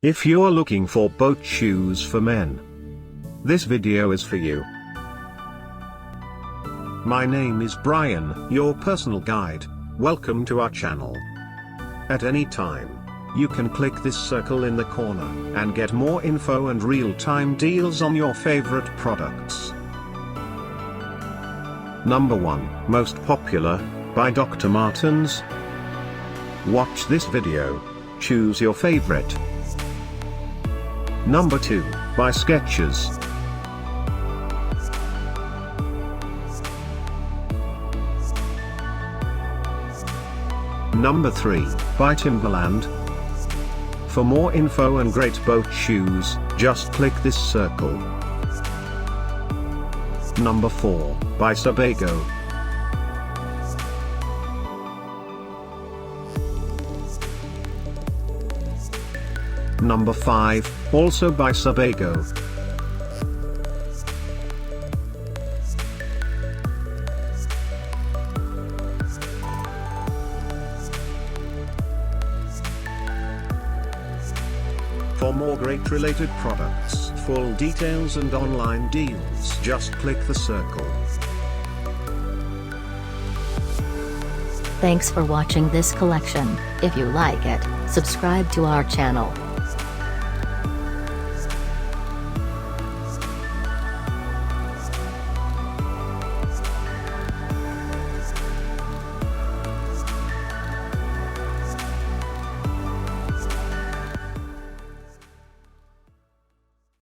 If you're looking for boat shoes for men, this video is for you. My name is Brian, your personal guide. Welcome to our channel. At any time, you can click this circle in the corner and get more info and real-time deals on your favorite products. Number 1, Most Popular, by Dr. Martens. Watch this video. Choose your favorite. Number 2, by Skechers. Number 3, by Timberland. For more info and great boat shoes, just click this circle. Number 4, by Sebago. Number 5, also by Sebago. For more great related products, full details and online deals, just click the circle. Thanks for watching this collection. If you like it, subscribe to our channel.